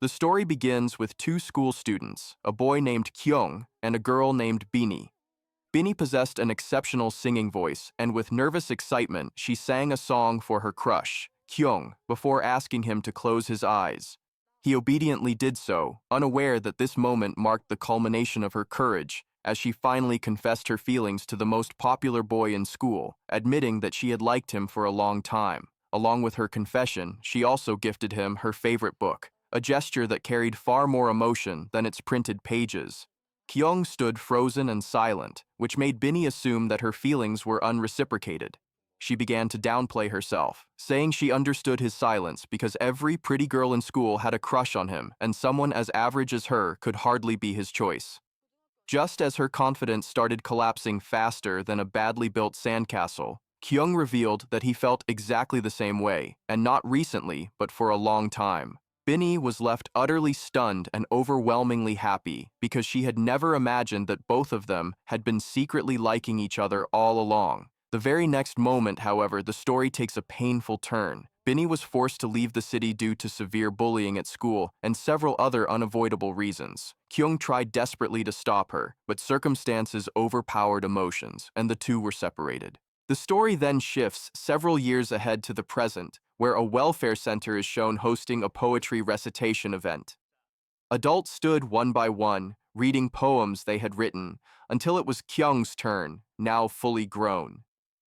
The story begins with two school students, a boy named Kyung and a girl named Bini. Bini possessed an exceptional singing voice, and with nervous excitement, she sang a song for her crush, Kyung, before asking him to close his eyes. He obediently did so, unaware that this moment marked the culmination of her courage, as she finally confessed her feelings to the most popular boy in school, admitting that she had liked him for a long time. Along with her confession, she also gifted him her favorite book, a gesture that carried far more emotion than its printed pages. Kyung stood frozen and silent, which made Bini assume that her feelings were unreciprocated. She began to downplay herself, saying she understood his silence because every pretty girl in school had a crush on him, and someone as average as her could hardly be his choice. Just as her confidence started collapsing faster than a badly built sandcastle, Kyung revealed that he felt exactly the same way, and not recently, but for a long time. Bini was left utterly stunned and overwhelmingly happy because she had never imagined that both of them had been secretly liking each other all along. The very next moment, however, the story takes a painful turn. Bini was forced to leave the city due to severe bullying at school and several other unavoidable reasons. Kyung tried desperately to stop her, but circumstances overpowered emotions, and the two were separated. The story then shifts several years ahead to the present, where a welfare center is shown hosting a poetry recitation event. Adults stood one by one, reading poems they had written, until it was Kyung's turn, now fully grown.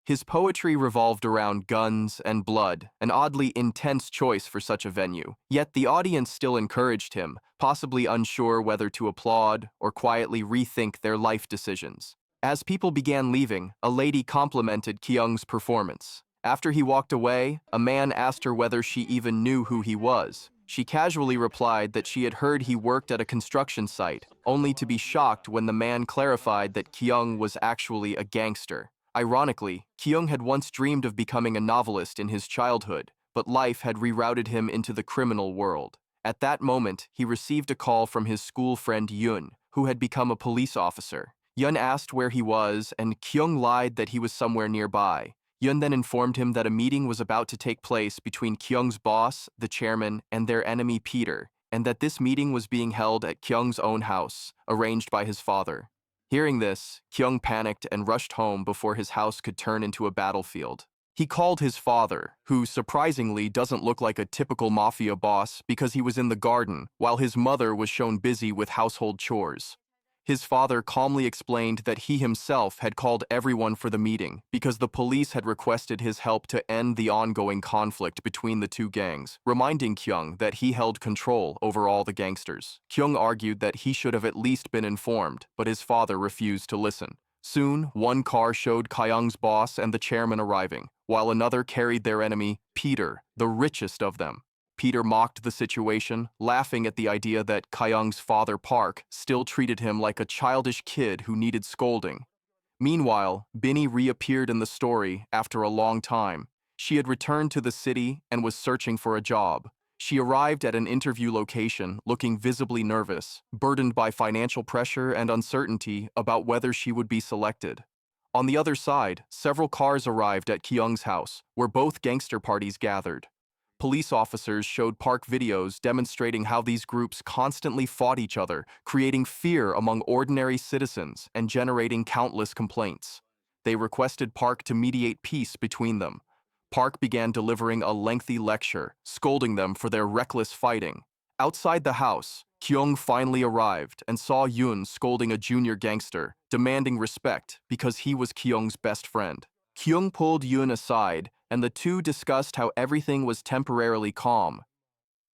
His poetry revolved around guns and blood, an oddly intense choice for such a venue, yet the audience still encouraged him, possibly unsure whether to applaud or quietly rethink their life decisions. As people began leaving, a lady complimented Kyung's performance. After he walked away, a man asked her whether she even knew who he was. She casually replied that she had heard he worked at a construction site, only to be shocked when the man clarified that Kyung was actually a gangster. Ironically, Kyung had once dreamed of becoming a novelist in his childhood, but life had rerouted him into the criminal world. At that moment, he received a call from his school friend Yoon, who had become a police officer. Yoon asked where he was, and Kyung lied that he was somewhere nearby. Yoon then informed him that a meeting was about to take place between Kyung's boss, the chairman, and their enemy Peter, and that this meeting was being held at Kyung's own house, arranged by his father. Hearing this, Kyung panicked and rushed home before his house could turn into a battlefield. He called his father, who surprisingly doesn't look like a typical mafia boss because he was in the garden, while his mother was shown busy with household chores. His father calmly explained that he himself had called everyone for the meeting because the police had requested his help to end the ongoing conflict between the two gangs, reminding Kyung that he held control over all the gangsters. Kyung argued that he should have at least been informed, but his father refused to listen. Soon, one car showed Kyung's boss and the chairman arriving, while another carried their enemy, Peter, the richest of them. Peter mocked the situation, laughing at the idea that Kyung's father Park still treated him like a childish kid who needed scolding. Meanwhile, Bini reappeared in the story after a long time. She had returned to the city and was searching for a job. She arrived at an interview location looking visibly nervous, burdened by financial pressure and uncertainty about whether she would be selected. On the other side, several cars arrived at Kyung's house, where both gangster parties gathered. Police officers showed Park videos demonstrating how these groups constantly fought each other, creating fear among ordinary citizens and generating countless complaints. They requested Park to mediate peace between them. Park began delivering a lengthy lecture, scolding them for their reckless fighting. Outside the house, Kyung finally arrived and saw Yoon scolding a junior gangster, demanding respect because he was Kyung's best friend. Kyung pulled Yoon aside, and the two discussed how everything was temporarily calm.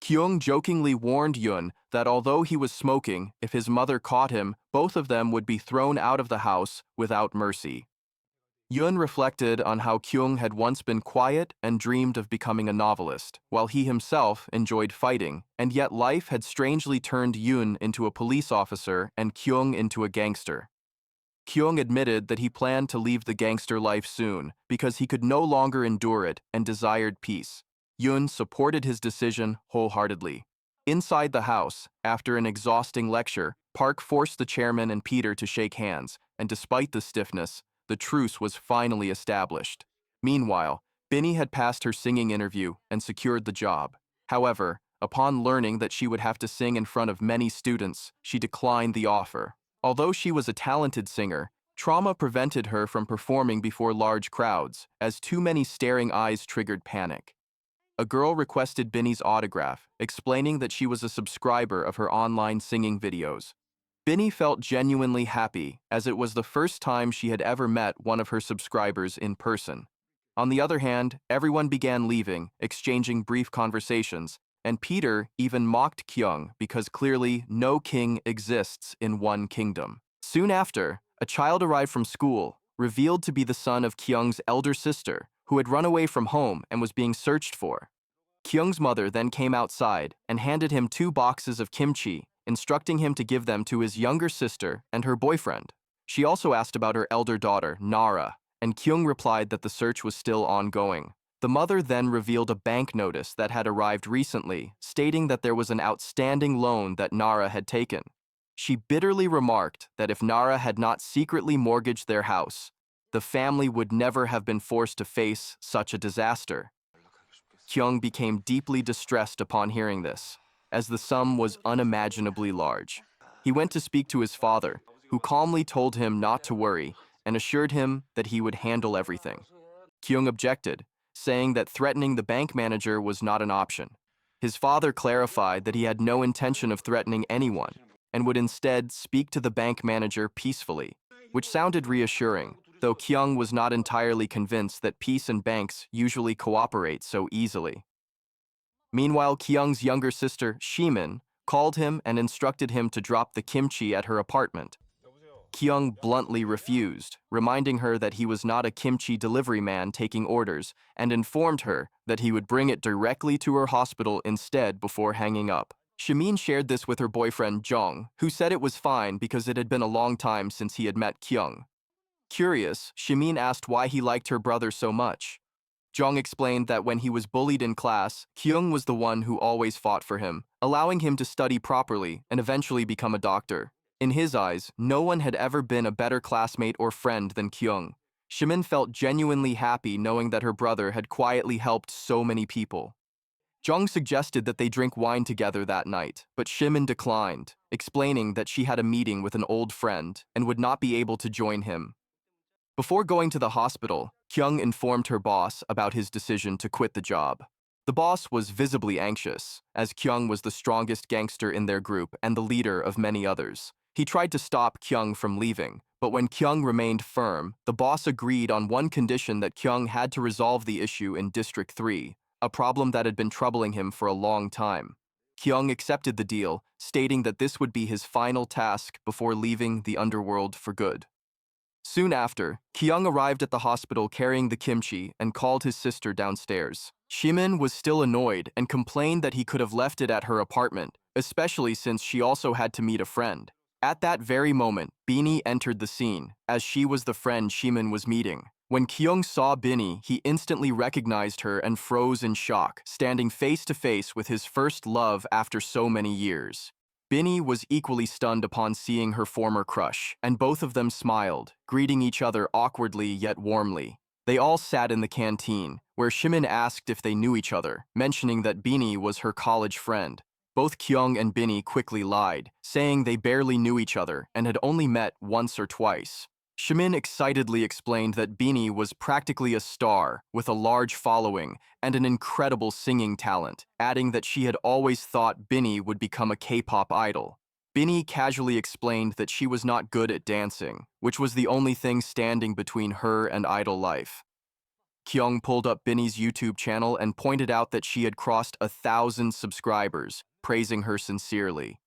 Kyung jokingly warned Yoon that although he was smoking, if his mother caught him, both of them would be thrown out of the house without mercy. Yoon reflected on how Kyung had once been quiet and dreamed of becoming a novelist, while he himself enjoyed fighting, and yet life had strangely turned Yoon into a police officer and Kyung into a gangster. Kyung admitted that he planned to leave the gangster life soon because he could no longer endure it and desired peace. Yoon supported his decision wholeheartedly. Inside the house, after an exhausting lecture, Park forced the chairman and Peter to shake hands, and despite the stiffness, the truce was finally established. Meanwhile, Bini had passed her singing interview and secured the job. However, Upon learning that she would have to sing in front of many students, she declined the offer. Although she was a talented singer, trauma prevented her from performing before large crowds, as too many staring eyes triggered panic. A girl requested Binny's autograph, explaining that she was a subscriber of her online singing videos. Binny felt genuinely happy, as it was the first time she had ever met one of her subscribers in person. On the other hand, everyone began leaving, exchanging brief conversations, and Peter even mocked Kyung because clearly no king exists in one kingdom. Soon after, a child arrived from school, revealed to be the son of Kyung's elder sister, who had run away from home and was being searched for. Kyung's mother then came outside and handed him 2 boxes of kimchi, instructing him to give them to his younger sister and her boyfriend. She also asked about her elder daughter, Nara, and Kyung replied that the search was still ongoing. The mother then revealed a bank notice that had arrived recently, stating that there was an outstanding loan that Nara had taken. She bitterly remarked that if Nara had not secretly mortgaged their house, the family would never have been forced to face such a disaster. Kyung became deeply distressed upon hearing this, as the sum was unimaginably large. He went to speak to his father, who calmly told him not to worry and assured him that he would handle everything. Kyung objected, saying that threatening the bank manager was not an option. His father clarified that he had no intention of threatening anyone and would instead speak to the bank manager peacefully, which sounded reassuring, though Kyung was not entirely convinced that peace and banks usually cooperate so easily. Meanwhile, Kyung's younger sister, Shimin, called him and instructed him to drop the kimchi at her apartment. Kyung bluntly refused, reminding her that he was not a kimchi delivery man taking orders, and informed her that he would bring it directly to her hospital instead before hanging up. Shimin shared this with her boyfriend Jong, who said it was fine because it had been a long time since he had met Kyung. Curious, Shimin asked why he liked her brother so much. Jong explained that when he was bullied in class, Kyung was the one who always fought for him, allowing him to study properly and eventually become a doctor. In his eyes, no one had ever been a better classmate or friend than Kyung. Shimin felt genuinely happy knowing that her brother had quietly helped so many people. Jung suggested that they drink wine together that night, but Shimin declined, explaining that she had a meeting with an old friend and would not be able to join him. Before going to the hospital, Kyung informed her boss about his decision to quit the job. The boss was visibly anxious, as Kyung was the strongest gangster in their group and the leader of many others. He tried to stop Kyung from leaving, but when Kyung remained firm, the boss agreed on one condition: that Kyung had to resolve the issue in District 3, a problem that had been troubling him for a long time. Kyung accepted the deal, stating that this would be his final task before leaving the underworld for good. Soon after, Kyung arrived at the hospital carrying the kimchi and called his sister downstairs. Shimin was still annoyed and complained that he could have left it at her apartment, especially since she also had to meet a friend. At that very moment, Binny entered the scene, as she was the friend Shimin was meeting. When Kyung saw Binny, he instantly recognized her and froze in shock, standing face to face with his first love after so many years. Binny was equally stunned upon seeing her former crush, and both of them smiled, greeting each other awkwardly yet warmly. They all sat in the canteen, where Shimin asked if they knew each other, mentioning that Binny was her college friend. Both Kyung and Binny quickly lied, saying they barely knew each other and had only met once or twice. Shimin excitedly explained that Binny was practically a star, with a large following and an incredible singing talent, adding that she had always thought Binny would become a K-pop idol. Binny casually explained that she was not good at dancing, which was the only thing standing between her and idol life. Kyung pulled up Binny's YouTube channel and pointed out that she had crossed 1,000 subscribers, praising her sincerely.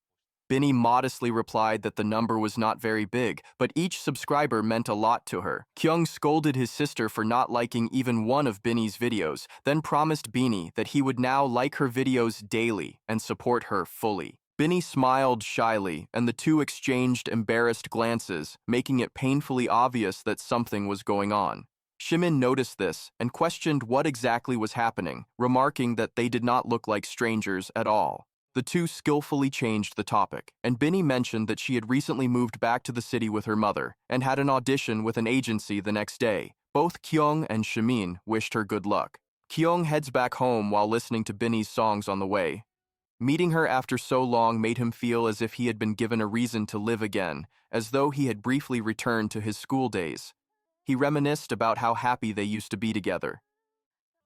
Binny modestly replied that the number was not very big, but each subscriber meant a lot to her. Kyung scolded his sister for not liking even one of Binny's videos, then promised Binny that he would now like her videos daily and support her fully. Binny smiled shyly, and the two exchanged embarrassed glances, making it painfully obvious that something was going on. Shimin noticed this and questioned what exactly was happening, remarking that they did not look like strangers at all. The two skillfully changed the topic, and Binny mentioned that she had recently moved back to the city with her mother and had an audition with an agency the next day. Both Kyung and Shimin wished her good luck. Kyung heads back home while listening to Binny's songs on the way. Meeting her after so long made him feel as if he had been given a reason to live again, as though he had briefly returned to his school days. He reminisced about how happy they used to be together.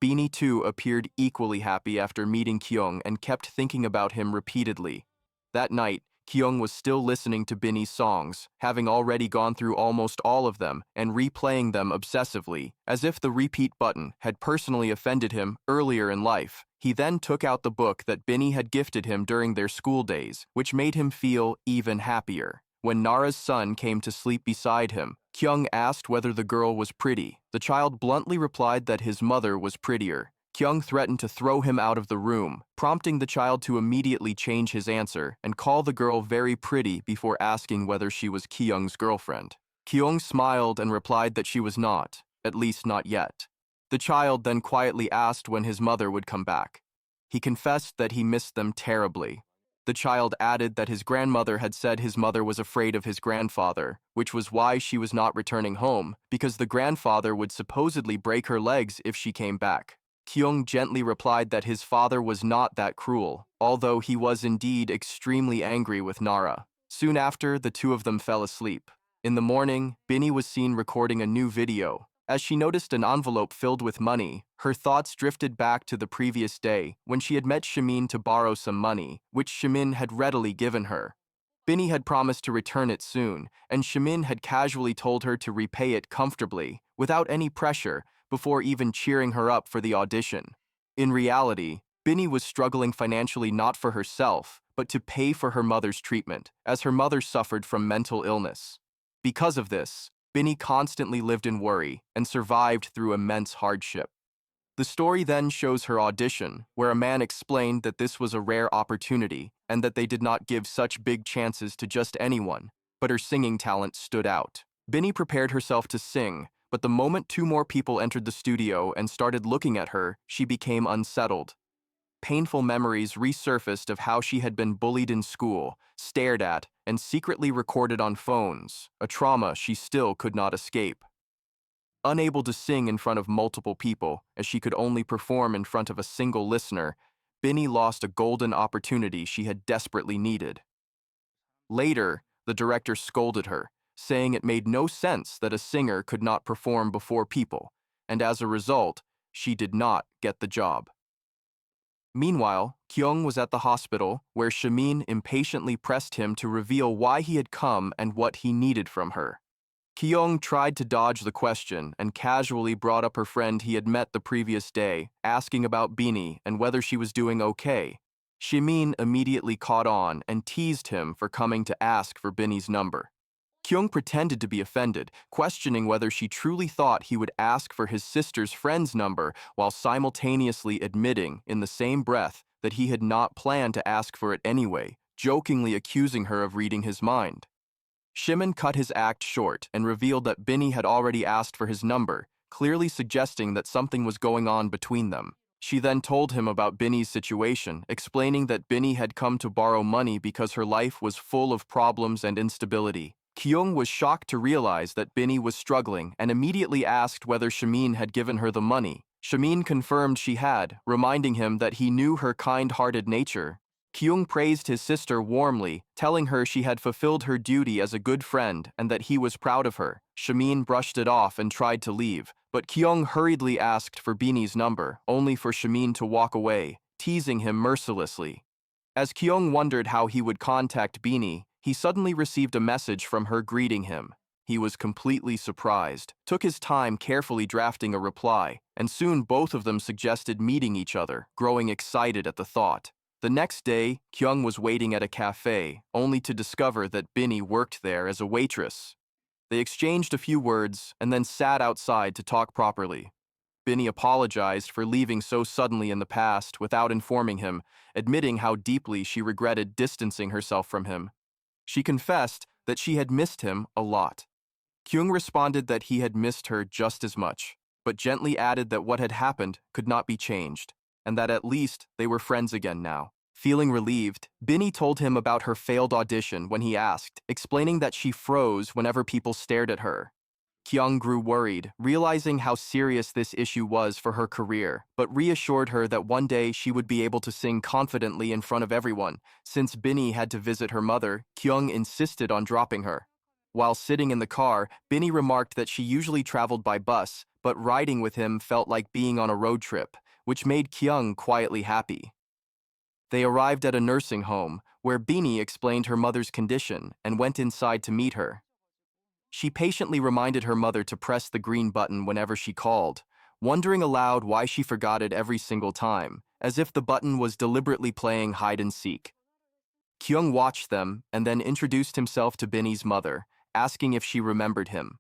Beanie too appeared equally happy after meeting Kyung and kept thinking about him repeatedly. That night, Kyung was still listening to Binnie's songs, having already gone through almost all of them and replaying them obsessively, as if the repeat button had personally offended him earlier in life. He then took out the book that Binnie had gifted him during their school days, which made him feel even happier. When Nara's son came to sleep beside him, Kyung asked whether the girl was pretty. The child bluntly replied that his mother was prettier. Kyung threatened to throw him out of the room, prompting the child to immediately change his answer and call the girl very pretty before asking whether she was Kyung's girlfriend. Kyung smiled and replied that she was not, at least not yet. The child then quietly asked when his mother would come back. He confessed that he missed them terribly. The child added that his grandmother had said his mother was afraid of his grandfather, which was why she was not returning home, because the grandfather would supposedly break her legs if she came back. Kyung gently replied that his father was not that cruel, although he was indeed extremely angry with Nara. Soon after, the two of them fell asleep. In the morning, Binnie was seen recording a new video. As she noticed an envelope filled with money, her thoughts drifted back to the previous day when she had met Shimin to borrow some money, which Shimin had readily given her. Binnie had promised to return it soon, and Shimin had casually told her to repay it comfortably, without any pressure, before even cheering her up for the audition. In reality, Binnie was struggling financially not for herself, but to pay for her mother's treatment, as her mother suffered from mental illness. Because of this, Binnie constantly lived in worry and survived through immense hardship. The story then shows her audition, where a man explained that this was a rare opportunity and that they did not give such big chances to just anyone, but her singing talent stood out. Binnie prepared herself to sing, but the moment two more people entered the studio and started looking at her, she became unsettled. Painful memories resurfaced of how she had been bullied in school, stared at, and secretly recorded on phones, a trauma she still could not escape. Unable to sing in front of multiple people, as she could only perform in front of a single listener, Binnie lost a golden opportunity she had desperately needed. Later, the director scolded her, saying it made no sense that a singer could not perform before people, and as a result, she did not get the job. Meanwhile, Kyung was at the hospital, where Shimin impatiently pressed him to reveal why he had come and what he needed from her. Kyung tried to dodge the question and casually brought up her friend he had met the previous day, asking about Binnie and whether she was doing okay. Shimin immediately caught on and teased him for coming to ask for Binnie's number. Kyung pretended to be offended, questioning whether she truly thought he would ask for his sister's friend's number while simultaneously admitting in the same breath that he had not planned to ask for it anyway, jokingly accusing her of reading his mind. Shimin cut his act short and revealed that Binnie had already asked for his number, clearly suggesting that something was going on between them. She then told him about Binnie's situation, explaining that Binnie had come to borrow money because her life was full of problems and instability. Kyung was shocked to realize that Binnie was struggling and immediately asked whether Shimin had given her the money. Shimin confirmed she had, reminding him that he knew her kind-hearted nature. Kyung praised his sister warmly, telling her she had fulfilled her duty as a good friend and that he was proud of her. Shimin brushed it off and tried to leave, but Kyung hurriedly asked for Binnie's number, only for Shimin to walk away, teasing him mercilessly. As Kyung wondered how he would contact Binnie, he suddenly received a message from her greeting him. He was completely surprised, took his time carefully drafting a reply, and soon both of them suggested meeting each other, growing excited at the thought. The next day, Kyung was waiting at a cafe, only to discover that Binnie worked there as a waitress. They exchanged a few words and then sat outside to talk properly. Binnie apologized for leaving so suddenly in the past without informing him, admitting how deeply she regretted distancing herself from him. She confessed that she had missed him a lot. Kyung responded that he had missed her just as much, but gently added that what had happened could not be changed, and that at least they were friends again now. Feeling relieved, Binnie told him about her failed audition when he asked, explaining that she froze whenever people stared at her. Kyung grew worried, realizing how serious this issue was for her career, but reassured her that one day she would be able to sing confidently in front of everyone. Since Binny had to visit her mother, Kyung insisted on dropping her. While sitting in the car, Binny remarked that she usually traveled by bus, but riding with him felt like being on a road trip, which made Kyung quietly happy. They arrived at a nursing home, where Binny explained her mother's condition and went inside to meet her. She patiently reminded her mother to press the green button whenever she called, wondering aloud why she forgot it every single time, as if the button was deliberately playing hide and seek. Kyung watched them and then introduced himself to Binny's mother, asking if she remembered him.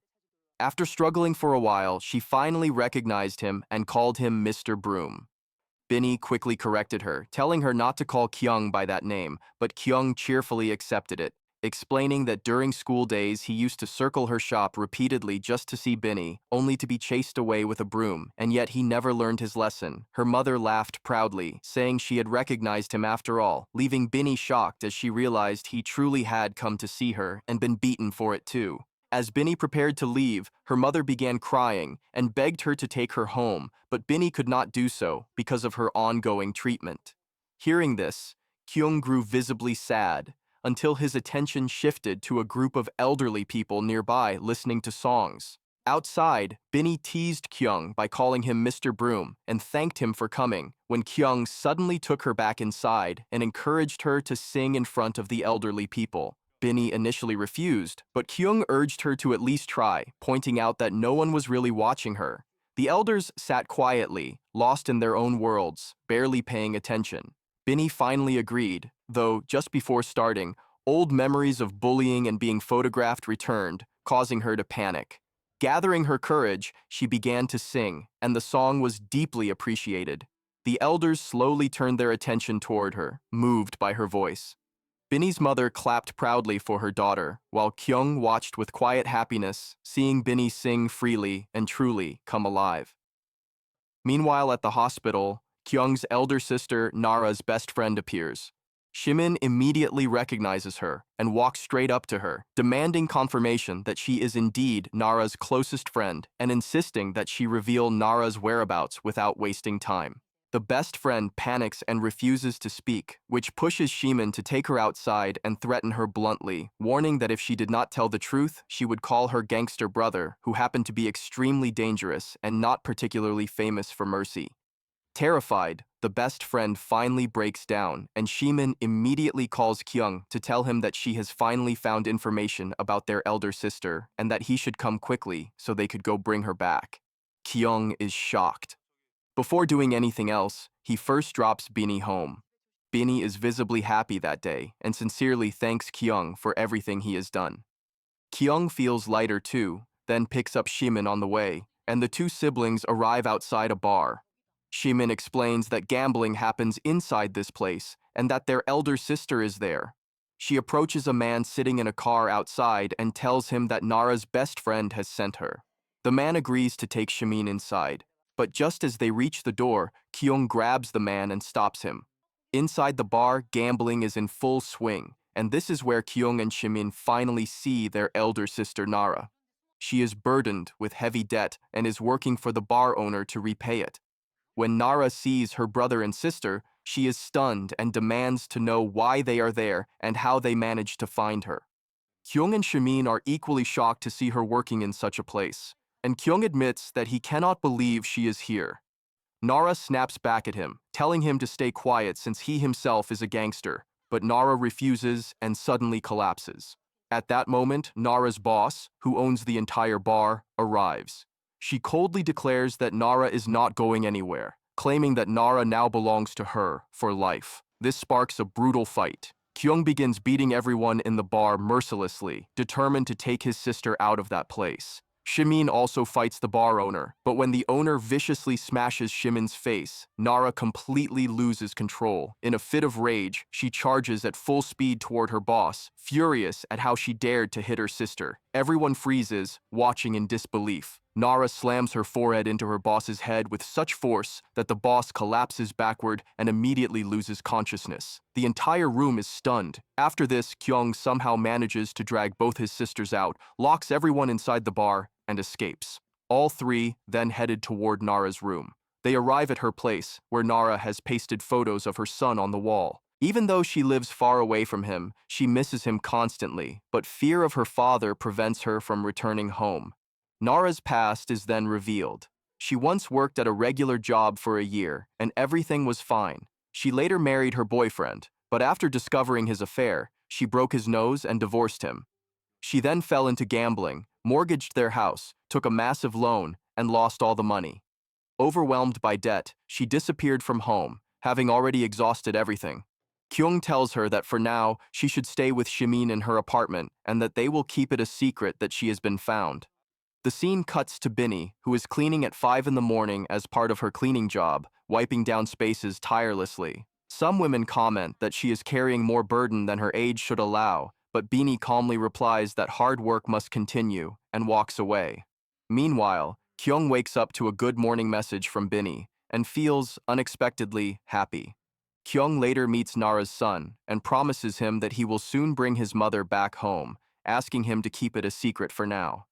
After struggling for a while, she finally recognized him and called him Mr. Broom. Binny quickly corrected her, telling her not to call Kyung by that name, but Kyung cheerfully accepted it, explaining that during school days he used to circle her shop repeatedly just to see Binny, only to be chased away with a broom, and yet he never learned his lesson. Her mother laughed proudly, saying she had recognized him after all, leaving Binny shocked as she realized he truly had come to see her and been beaten for it too. As Binny prepared to leave, her mother began crying and begged her to take her home, but Binny could not do so because of her ongoing treatment. Hearing this, Kyung grew visibly sad, until his attention shifted to a group of elderly people nearby listening to songs. Outside, Binny teased Kyung by calling him Mr. Broom and thanked him for coming, when Kyung suddenly took her back inside and encouraged her to sing in front of the elderly people. Binny initially refused, but Kyung urged her to at least try, pointing out that no one was really watching her. The elders sat quietly, lost in their own worlds, barely paying attention. Binny finally agreed, though just before starting, old memories of bullying and being photographed returned, causing her to panic. Gathering her courage, she began to sing, and the song was deeply appreciated. The elders slowly turned their attention toward her, moved by her voice. Binny's mother clapped proudly for her daughter, while Kyung watched with quiet happiness, seeing Binny sing freely and truly come alive. Meanwhile, at the hospital, Kyung's elder sister, Nara's best friend, appears. Shimin immediately recognizes her and walks straight up to her, demanding confirmation that she is indeed Nara's closest friend and insisting that she reveal Nara's whereabouts without wasting time. The best friend panics and refuses to speak, which pushes Shimin to take her outside and threaten her bluntly, warning that if she did not tell the truth, she would call her gangster brother, who happened to be extremely dangerous and not particularly famous for mercy. Terrified, the best friend finally breaks down, and Shimin immediately calls Kyung to tell him that she has finally found information about their elder sister and that he should come quickly so they could go bring her back. Kyung is shocked. Before doing anything else, he first drops Binny home. Binny is visibly happy that day and sincerely thanks Kyung for everything he has done. Kyung feels lighter too, then picks up Shimin on the way, and the two siblings arrive outside a bar. Shimin explains that gambling happens inside this place and that their elder sister is there. She approaches a man sitting in a car outside and tells him that Nara's best friend has sent her. The man agrees to take Shimin inside. But just as they reach the door, Kyung grabs the man and stops him. Inside the bar, gambling is in full swing, and this is where Kyung and Shimin finally see their elder sister Nara. She is burdened with heavy debt and is working for the bar owner to repay it. When Nara sees her brother and sister, she is stunned and demands to know why they are there and how they managed to find her. Kyung and Shimin are equally shocked to see her working in such a place, and Kyung admits that he cannot believe she is here. Nara snaps back at him, telling him to stay quiet since he himself is a gangster, but Nara refuses and suddenly collapses. At that moment, Nara's boss, who owns the entire bar, arrives. She coldly declares that Nara is not going anywhere, claiming that Nara now belongs to her for life. This sparks a brutal fight. Kyung begins beating everyone in the bar mercilessly, determined to take his sister out of that place. Shimin also fights the bar owner, but when the owner viciously smashes Shimin's face, Nara completely loses control. In a fit of rage, she charges at full speed toward her boss, furious at how she dared to hit her sister. Everyone freezes, watching in disbelief. Nara slams her forehead into her boss's head with such force that the boss collapses backward and immediately loses consciousness. The entire room is stunned. After this, Kyung somehow manages to drag both his sisters out, locks everyone inside the bar, and escapes. All three then headed toward Nara's room. They arrive at her place, where Nara has pasted photos of her son on the wall. Even though she lives far away from him, she misses him constantly, but fear of her father prevents her from returning home. Nara's past is then revealed. She once worked at a regular job for a year, and everything was fine. She later married her boyfriend, but after discovering his affair, she broke his nose and divorced him. She then fell into gambling, mortgaged their house, took a massive loan, and lost all the money. Overwhelmed by debt, she disappeared from home, having already exhausted everything. Kyung tells her that for now, she should stay with Shimin in her apartment and that they will keep it a secret that she has been found. The scene cuts to Binny, who is cleaning at 5 in the morning as part of her cleaning job, wiping down spaces tirelessly. Some women comment that she is carrying more burden than her age should allow, but Binny calmly replies that hard work must continue and walks away. Meanwhile, Kyung wakes up to a good morning message from Binny and feels unexpectedly happy. Kyung later meets Nara's son and promises him that he will soon bring his mother back home, asking him to keep it a secret for now.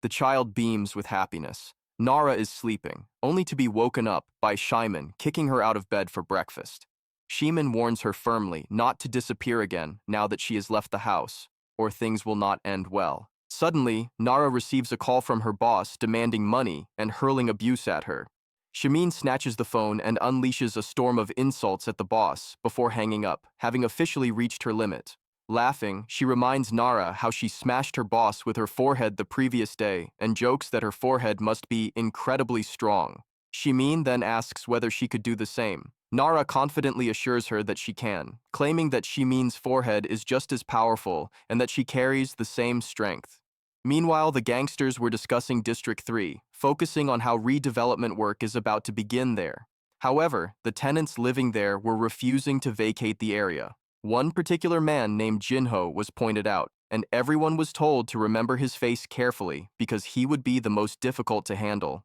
The child beams with happiness. Nara is sleeping, only to be woken up by Shimon kicking her out of bed for breakfast. Shimon warns her firmly not to disappear again now that she has left the house, or things will not end well. Suddenly, Nara receives a call from her boss demanding money and hurling abuse at her. Shimin snatches the phone and unleashes a storm of insults at the boss before hanging up, having officially reached her limit. Laughing, she reminds Nara how she smashed her boss with her forehead the previous day and jokes that her forehead must be incredibly strong. Shimin then asks whether she could do the same. Nara confidently assures her that she can, claiming that Shimin's forehead is just as powerful and that she carries the same strength. Meanwhile, the gangsters were discussing District 3, focusing on how redevelopment work is about to begin there. However, the tenants living there were refusing to vacate the area. One particular man named Jinho was pointed out, and everyone was told to remember his face carefully because he would be the most difficult to handle.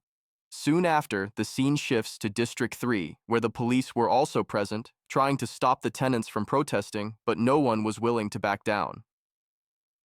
Soon after, the scene shifts to District 3, where the police were also present, trying to stop the tenants from protesting, but no one was willing to back down.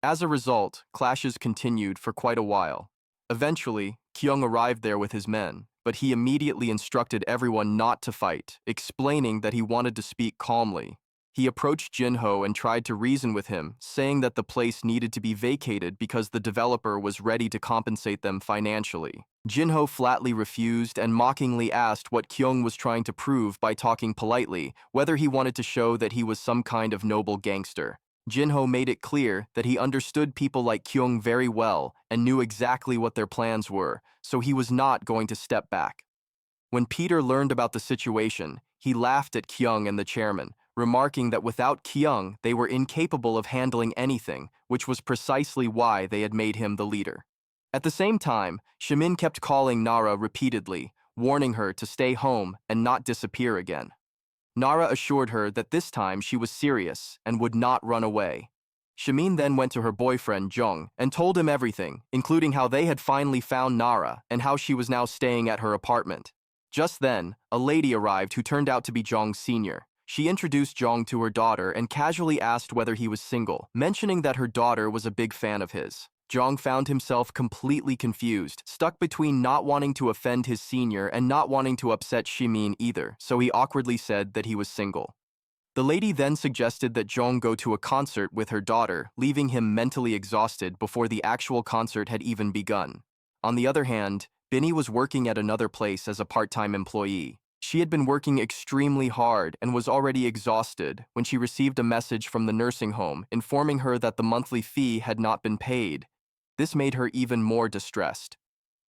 As a result, clashes continued for quite a while. Eventually, Kyung arrived there with his men, but he immediately instructed everyone not to fight, explaining that he wanted to speak calmly. He approached Jinho and tried to reason with him, saying that the place needed to be vacated because the developer was ready to compensate them financially. Jinho flatly refused and mockingly asked what Kyung was trying to prove by talking politely, whether he wanted to show that he was some kind of noble gangster. Jinho made it clear that he understood people like Kyung very well and knew exactly what their plans were, so he was not going to step back. When Peter learned about the situation, he laughed at Kyung and the chairman, remarking that without Kyung, they were incapable of handling anything, which was precisely why they had made him the leader. At the same time, Shimin kept calling Nara repeatedly, warning her to stay home and not disappear again. Nara assured her that this time she was serious and would not run away. Shimin then went to her boyfriend, Jung, and told him everything, including how they had finally found Nara and how she was now staying at her apartment. Just then, a lady arrived who turned out to be Jong's senior. She introduced Jong to her daughter and casually asked whether he was single, mentioning that her daughter was a big fan of his. Jong found himself completely confused, stuck between not wanting to offend his senior and not wanting to upset Shimin either, so he awkwardly said that he was single. The lady then suggested that Jong go to a concert with her daughter, leaving him mentally exhausted before the actual concert had even begun. On the other hand, Binny was working at another place as a part-time employee. She had been working extremely hard and was already exhausted when she received a message from the nursing home informing her that the monthly fee had not been paid. This made her even more distressed.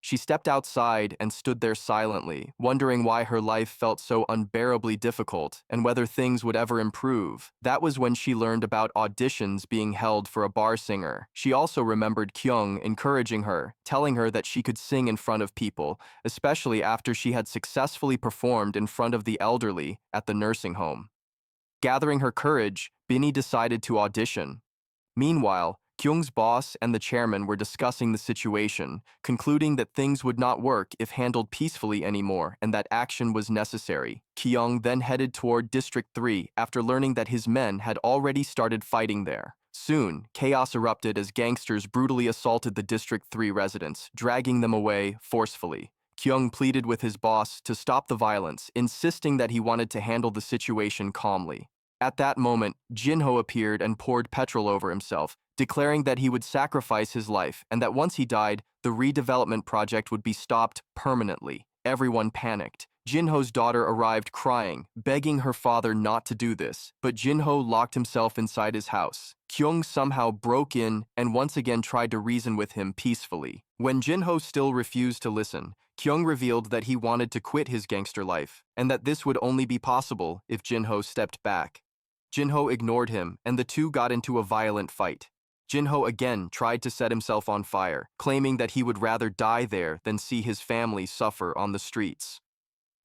She stepped outside and stood there silently, wondering why her life felt so unbearably difficult and whether things would ever improve. That was when she learned about auditions being held for a bar singer. She also remembered Kyung encouraging her, telling her that she could sing in front of people, especially after she had successfully performed in front of the elderly at the nursing home. Gathering her courage, Binny decided to audition. Meanwhile, Kyung's boss and the chairman were discussing the situation, concluding that things would not work if handled peacefully anymore and that action was necessary. Kyung then headed toward District 3 after learning that his men had already started fighting there. Soon, chaos erupted as gangsters brutally assaulted the District 3 residents, dragging them away forcefully. Kyung pleaded with his boss to stop the violence, insisting that he wanted to handle the situation calmly. At that moment, Jinho appeared and poured petrol over himself, declaring that he would sacrifice his life and that once he died, the redevelopment project would be stopped permanently. Everyone panicked. Jinho's daughter arrived crying, begging her father not to do this, but Jinho locked himself inside his house. Kyung somehow broke in and once again tried to reason with him peacefully. When Jinho still refused to listen, Kyung revealed that he wanted to quit his gangster life, and that this would only be possible if Jinho stepped back. Jinho ignored him, and the two got into a violent fight. Jinho again tried to set himself on fire, claiming that he would rather die there than see his family suffer on the streets.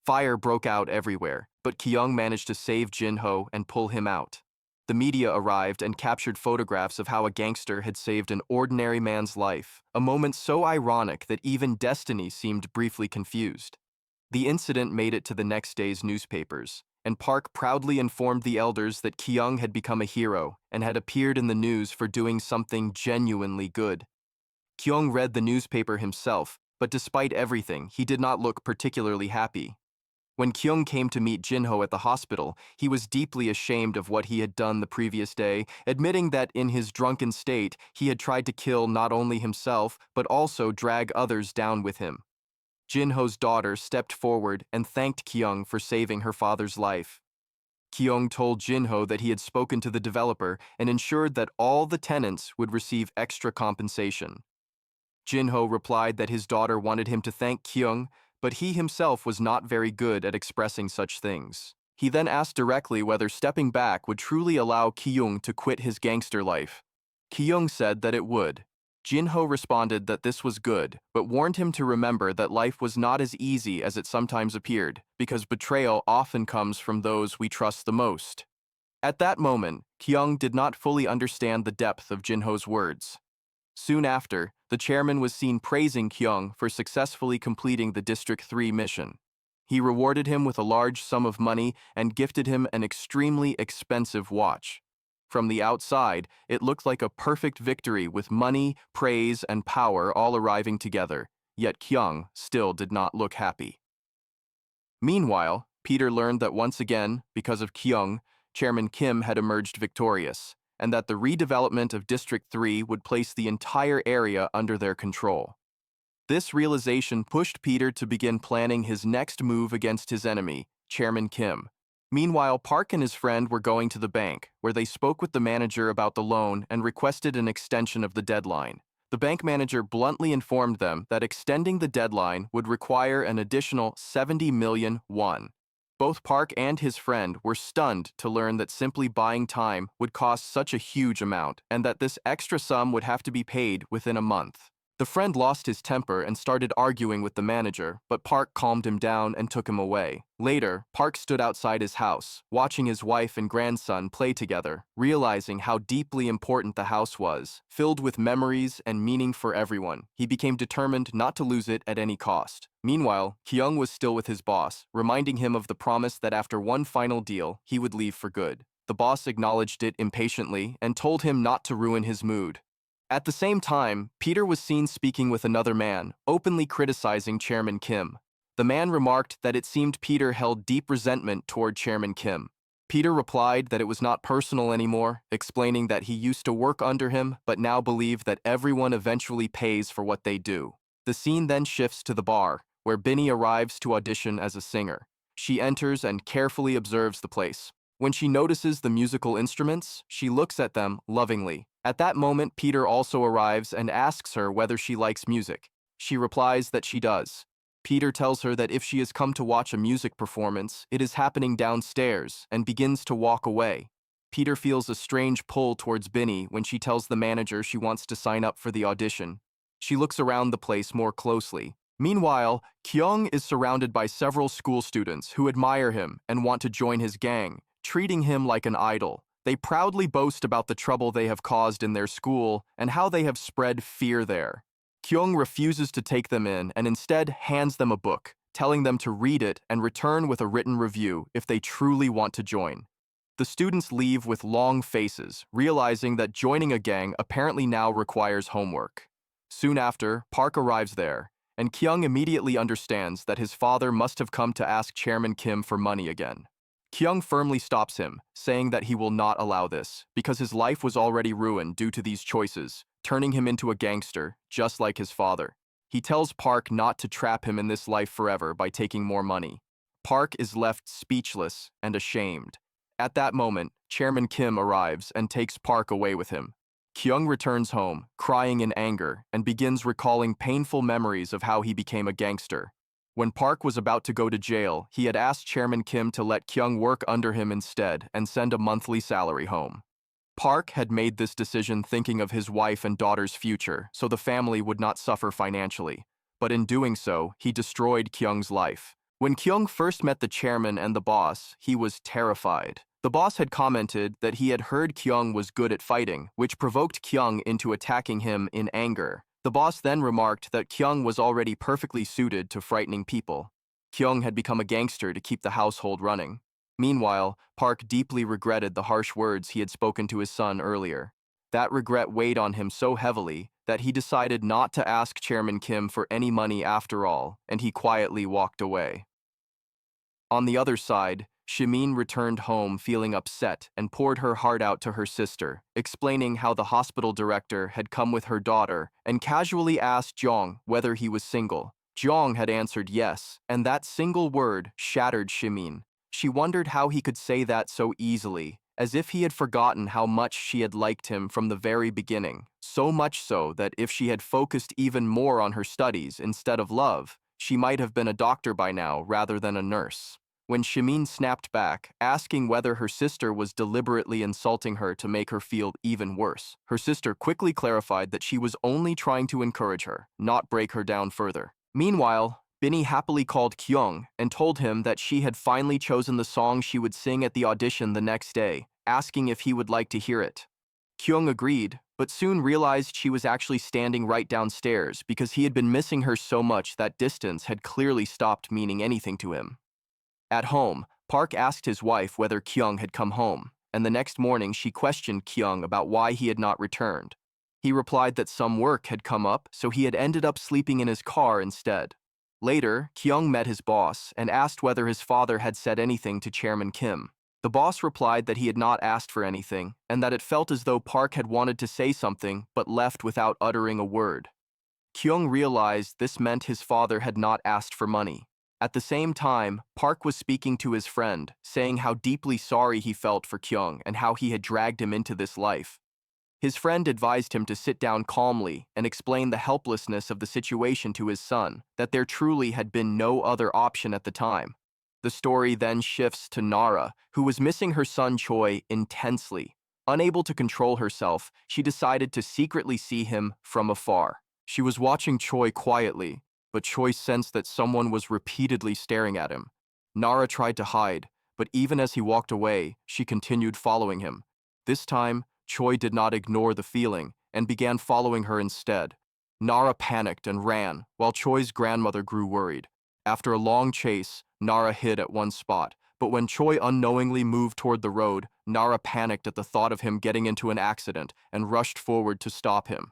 Fire broke out everywhere, but Kyung managed to save Jinho and pull him out. The media arrived and captured photographs of how a gangster had saved an ordinary man's life, a moment so ironic that even destiny seemed briefly confused. The incident made it to the next day's newspapers, and Park proudly informed the elders that Kyung had become a hero and had appeared in the news for doing something genuinely good. Kyung read the newspaper himself, but despite everything, he did not look particularly happy. When Kyung came to meet Jinho at the hospital, he was deeply ashamed of what he had done the previous day, admitting that in his drunken state, he had tried to kill not only himself, but also drag others down with him. Jinho's daughter stepped forward and thanked Kyung for saving her father's life. Kyung told Jinho that he had spoken to the developer and ensured that all the tenants would receive extra compensation. Jinho replied that his daughter wanted him to thank Kyung, but he himself was not very good at expressing such things. He then asked directly whether stepping back would truly allow Kyung to quit his gangster life. Kyung said that it would. Jinho responded that this was good, but warned him to remember that life was not as easy as it sometimes appeared, because betrayal often comes from those we trust the most. At that moment, Kyung did not fully understand the depth of Jinho's words. Soon after, the chairman was seen praising Kyung for successfully completing the District 3 mission. He rewarded him with a large sum of money and gifted him an extremely expensive watch. From the outside, it looked like a perfect victory with money, praise, and power all arriving together, yet Kyung still did not look happy. Meanwhile, Peter learned that once again, because of Kyung, Chairman Kim had emerged victorious, and that the redevelopment of District 3 would place the entire area under their control. This realization pushed Peter to begin planning his next move against his enemy, Chairman Kim. Meanwhile, Park and his friend were going to the bank, where they spoke with the manager about the loan and requested an extension of the deadline. The bank manager bluntly informed them that extending the deadline would require an additional 70 million won. Both Park and his friend were stunned to learn that simply buying time would cost such a huge amount, and that this extra sum would have to be paid within a month. The friend lost his temper and started arguing with the manager, but Park calmed him down and took him away. Later, Park stood outside his house, watching his wife and grandson play together, realizing how deeply important the house was, filled with memories and meaning for everyone. He became determined not to lose it at any cost. Meanwhile, Kyung was still with his boss, reminding him of the promise that after one final deal, he would leave for good. The boss acknowledged it impatiently and told him not to ruin his mood. At the same time, Peter was seen speaking with another man, openly criticizing Chairman Kim. The man remarked that it seemed Peter held deep resentment toward Chairman Kim. Peter replied that it was not personal anymore, explaining that he used to work under him but now believed that everyone eventually pays for what they do. The scene then shifts to the bar, where Binny arrives to audition as a singer. She enters and carefully observes the place. When she notices the musical instruments, she looks at them lovingly. At that moment, Peter also arrives and asks her whether she likes music. She replies that she does. Peter tells her that if she has come to watch a music performance, it is happening downstairs, and begins to walk away. Peter feels a strange pull towards Binny when she tells the manager she wants to sign up for the audition. She looks around the place more closely. Meanwhile, Kyung is surrounded by several school students who admire him and want to join his gang, treating him like an idol. They proudly boast about the trouble they have caused in their school and how they have spread fear there. Kyung refuses to take them in and instead hands them a book, telling them to read it and return with a written review if they truly want to join. The students leave with long faces, realizing that joining a gang apparently now requires homework. Soon after, Park arrives there, and Kyung immediately understands that his father must have come to ask Chairman Kim for money again. Kyung firmly stops him, saying that he will not allow this, because his life was already ruined due to these choices, turning him into a gangster, just like his father. He tells Park not to trap him in this life forever by taking more money. Park is left speechless and ashamed. At that moment, Chairman Kim arrives and takes Park away with him. Kyung returns home, crying in anger, and begins recalling painful memories of how he became a gangster. When Park was about to go to jail, he had asked Chairman Kim to let Kyung work under him instead and send a monthly salary home. Park had made this decision thinking of his wife and daughter's future, so the family would not suffer financially. But in doing so, he destroyed Kyung's life. When Kyung first met the chairman and the boss, he was terrified. The boss had commented that he had heard Kyung was good at fighting, which provoked Kyung into attacking him in anger. The boss then remarked that Kyung was already perfectly suited to frightening people. Kyung had become a gangster to keep the household running. Meanwhile, Park deeply regretted the harsh words he had spoken to his son earlier. That regret weighed on him so heavily that he decided not to ask Chairman Kim for any money after all, and he quietly walked away. On the other side, Shimin returned home feeling upset and poured her heart out to her sister, explaining how the hospital director had come with her daughter and casually asked Jong whether he was single. Jong had answered yes, and that single word shattered Shimin. She wondered how he could say that so easily, as if he had forgotten how much she had liked him from the very beginning, so much so that if she had focused even more on her studies instead of love, she might have been a doctor by now rather than a nurse. When Shimin snapped back, asking whether her sister was deliberately insulting her to make her feel even worse, her sister quickly clarified that she was only trying to encourage her, not break her down further. Meanwhile, Binny happily called Kyung and told him that she had finally chosen the song she would sing at the audition the next day, asking if he would like to hear it. Kyung agreed, but soon realized she was actually standing right downstairs because he had been missing her so much that distance had clearly stopped meaning anything to him. At home, Park asked his wife whether Kyung had come home, and the next morning she questioned Kyung about why he had not returned. He replied that some work had come up, so he had ended up sleeping in his car instead. Later, Kyung met his boss and asked whether his father had said anything to Chairman Kim. The boss replied that he had not asked for anything, and that it felt as though Park had wanted to say something but left without uttering a word. Kyung realized this meant his father had not asked for money. At the same time, Park was speaking to his friend, saying how deeply sorry he felt for Kyung and how he had dragged him into this life. His friend advised him to sit down calmly and explain the helplessness of the situation to his son, that there truly had been no other option at the time. The story then shifts to Nara, who was missing her son Choi intensely. Unable to control herself, she decided to secretly see him from afar. She was watching Choi quietly, but Choi sensed that someone was repeatedly staring at him. Nara tried to hide, but even as he walked away, she continued following him. This time, Choi did not ignore the feeling and began following her instead. Nara panicked and ran, while Choi's grandmother grew worried. After a long chase, Nara hid at one spot, but when Choi unknowingly moved toward the road, Nara panicked at the thought of him getting into an accident and rushed forward to stop him.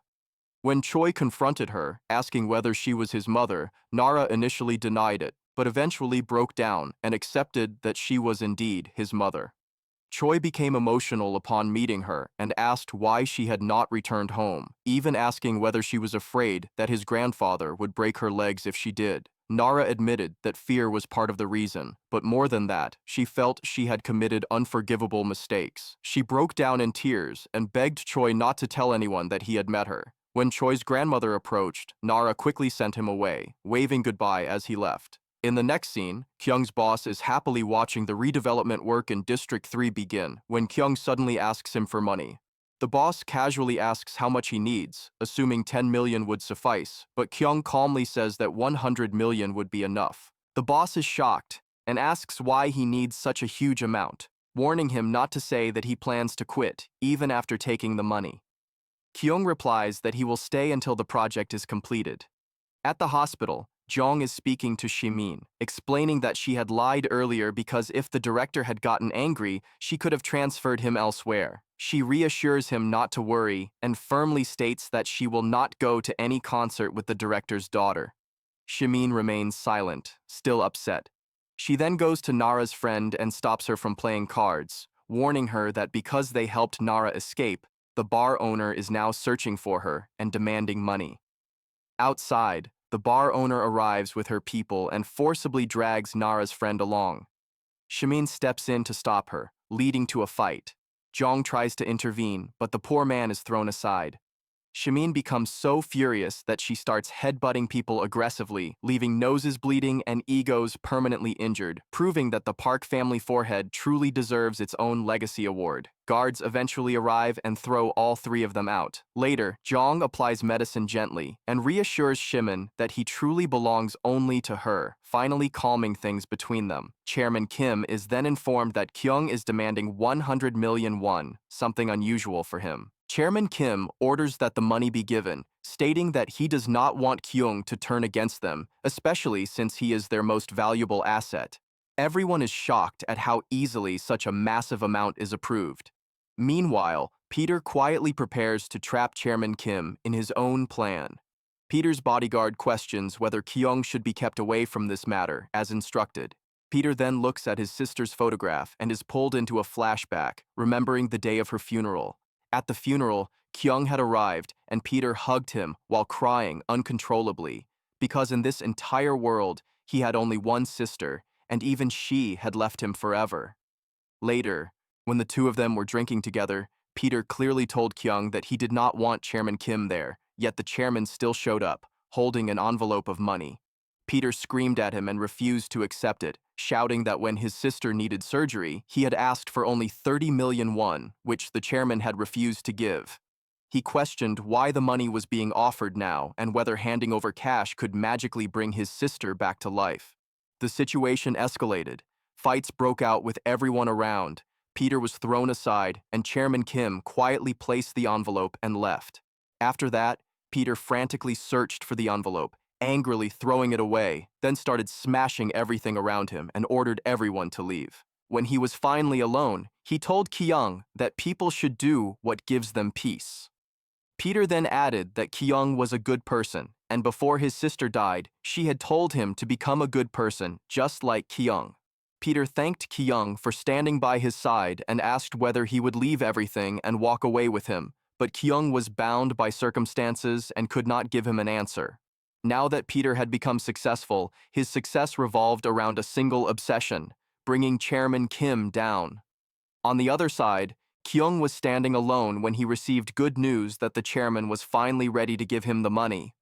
When Choi confronted her, asking whether she was his mother, Nara initially denied it, but eventually broke down and accepted that she was indeed his mother. Choi became emotional upon meeting her and asked why she had not returned home, even asking whether she was afraid that his grandfather would break her legs if she did. Nara admitted that fear was part of the reason, but more than that, she felt she had committed unforgivable mistakes. She broke down in tears and begged Choi not to tell anyone that he had met her. When Choi's grandmother approached, Nara quickly sent him away, waving goodbye as he left. In the next scene, Kyung's boss is happily watching the redevelopment work in District 3 begin when Kyung suddenly asks him for money. The boss casually asks how much he needs, assuming 10 million would suffice, but Kyung calmly says that 100 million would be enough. The boss is shocked and asks why he needs such a huge amount, warning him not to say that he plans to quit, even after taking the money. Kyung replies that he will stay until the project is completed. At the hospital, Jong is speaking to Shimin, explaining that she had lied earlier because if the director had gotten angry, she could have transferred him elsewhere. She reassures him not to worry and firmly states that she will not go to any concert with the director's daughter. Shimin remains silent, still upset. She then goes to Nara's friend and stops her from playing cards, warning her that because they helped Nara escape, the bar owner is now searching for her and demanding money. Outside, the bar owner arrives with her people and forcibly drags Nara's friend along. Shimin steps in to stop her, leading to a fight. Jong tries to intervene, but the poor man is thrown aside. Shimin becomes so furious that she starts headbutting people aggressively, leaving noses bleeding and egos permanently injured, proving that the Park family forehead truly deserves its own legacy award. Guards eventually arrive and throw all three of them out. Later, Jong applies medicine gently and reassures Shimin that he truly belongs only to her, finally calming things between them. Chairman Kim is then informed that Kyung is demanding 100 million won, something unusual for him. Chairman Kim orders that the money be given, stating that he does not want Kyung to turn against them, especially since he is their most valuable asset. Everyone is shocked at how easily such a massive amount is approved. Meanwhile, Peter quietly prepares to trap Chairman Kim in his own plan. Peter's bodyguard questions whether Kyung should be kept away from this matter, as instructed. Peter then looks at his sister's photograph and is pulled into a flashback, remembering the day of her funeral. At the funeral, Kyung had arrived and Peter hugged him while crying uncontrollably, because in this entire world, he had only one sister, and even she had left him forever. Later, when the two of them were drinking together, Peter clearly told Kyung that he did not want Chairman Kim there, yet the chairman still showed up, holding an envelope of money. Peter screamed at him and refused to accept it, shouting that when his sister needed surgery, he had asked for only 30 million won, which the chairman had refused to give. He questioned why the money was being offered now and whether handing over cash could magically bring his sister back to life. The situation escalated. Fights broke out with everyone around. Peter was thrown aside, and Chairman Kim quietly placed the envelope and left. After that, Peter frantically searched for the envelope, angrily throwing it away, then started smashing everything around him and ordered everyone to leave. When he was finally alone, he told Kyung that people should do what gives them peace. Peter then added that Kyung was a good person, and before his sister died, she had told him to become a good person, just like Kyung. Peter thanked Kyung for standing by his side and asked whether he would leave everything and walk away with him, but Kyung was bound by circumstances and could not give him an answer. Now that Peter had become successful, his success revolved around a single obsession, bringing Chairman Kim down. On the other side, Kyung was standing alone when he received good news that the chairman was finally ready to give him the money.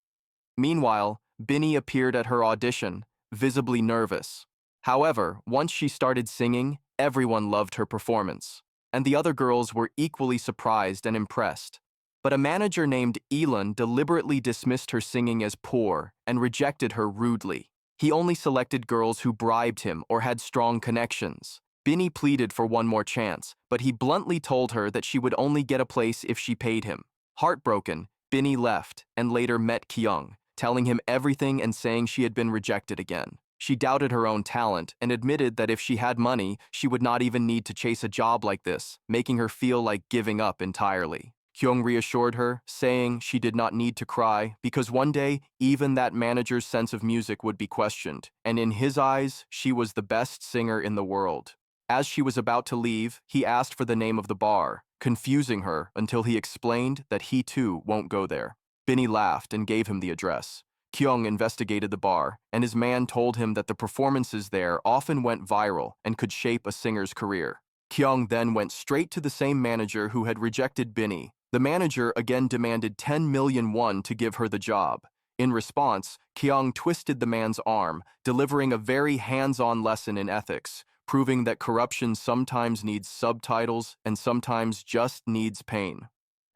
Meanwhile, Binny appeared at her audition, visibly nervous. However, once she started singing, everyone loved her performance, and the other girls were equally surprised and impressed. But a manager named Elon deliberately dismissed her singing as poor and rejected her rudely. He only selected girls who bribed him or had strong connections. Binny pleaded for one more chance, but he bluntly told her that she would only get a place if she paid him. Heartbroken, Binny left and later met Kyung, telling him everything and saying she had been rejected again. She doubted her own talent and admitted that if she had money, she would not even need to chase a job like this, making her feel like giving up entirely. Kyung reassured her, saying she did not need to cry because one day, even that manager's sense of music would be questioned, and in his eyes, she was the best singer in the world. As she was about to leave, he asked for the name of the bar, confusing her until he explained that he too won't go there. Binny laughed and gave him the address. Kyung investigated the bar, and his man told him that the performances there often went viral and could shape a singer's career. Kyung then went straight to the same manager who had rejected Binny. The manager again demanded 10 million won to give her the job. In response, Kyung twisted the man's arm, delivering a very hands-on lesson in ethics, proving that corruption sometimes needs subtitles and sometimes just needs pain.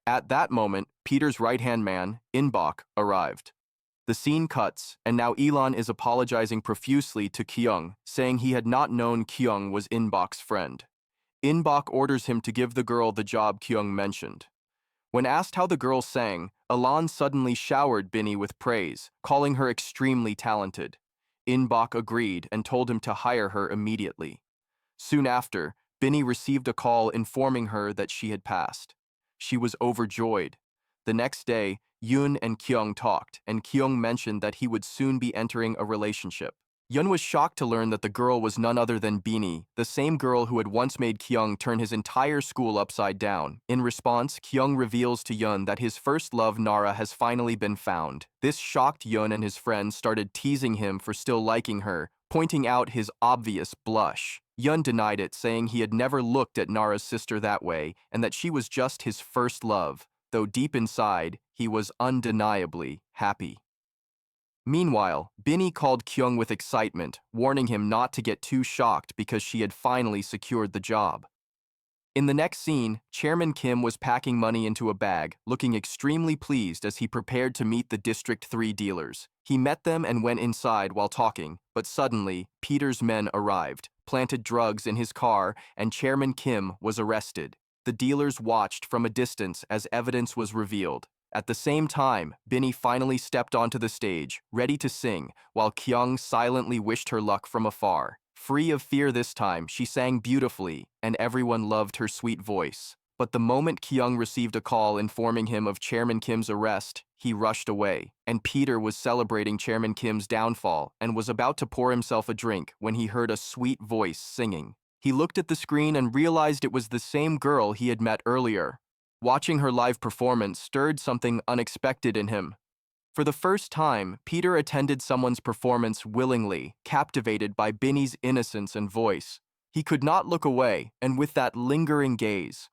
At that moment, Peter's right-hand man, In-bok, arrived. The scene cuts, and now Elon is apologizing profusely to Kyung, saying he had not known Kyung was In-bok's friend. In-bok orders him to give the girl the job Kyung mentioned. When asked how the girl sang, Alan suddenly showered Binny with praise, calling her extremely talented. Inbok agreed and told him to hire her immediately. Soon after, Binny received a call informing her that she had passed. She was overjoyed. The next day, Yoon and Kyung talked, and Kyung mentioned that he would soon be entering a relationship. Yoon was shocked to learn that the girl was none other than Beanie, the same girl who had once made Kyung turn his entire school upside down. In response, Kyung reveals to Yoon that his first love, Nara, has finally been found. This shocked Yoon, and his friends started teasing him for still liking her, pointing out his obvious blush. Yoon denied it, saying he had never looked at Nara's sister that way and that she was just his first love, though deep inside, he was undeniably happy. Meanwhile, Binny called Kyung with excitement, warning him not to get too shocked because she had finally secured the job. In the next scene, Chairman Kim was packing money into a bag, looking extremely pleased as he prepared to meet the District 3 dealers. He met them and went inside while talking, but suddenly, Peter's men arrived, planted drugs in his car, and Chairman Kim was arrested. The dealers watched from a distance as evidence was revealed. At the same time, Binny finally stepped onto the stage, ready to sing, while Kyung silently wished her luck from afar. Free of fear this time, she sang beautifully, and everyone loved her sweet voice. But the moment Kyung received a call informing him of Chairman Kim's arrest, he rushed away, and Peter was celebrating Chairman Kim's downfall and was about to pour himself a drink when he heard a sweet voice singing. He looked at the screen and realized it was the same girl he had met earlier. Watching her live performance stirred something unexpected in him. For the first time, Peter attended someone's performance willingly, captivated by Binny's innocence and voice. He could not look away, and with that lingering gaze,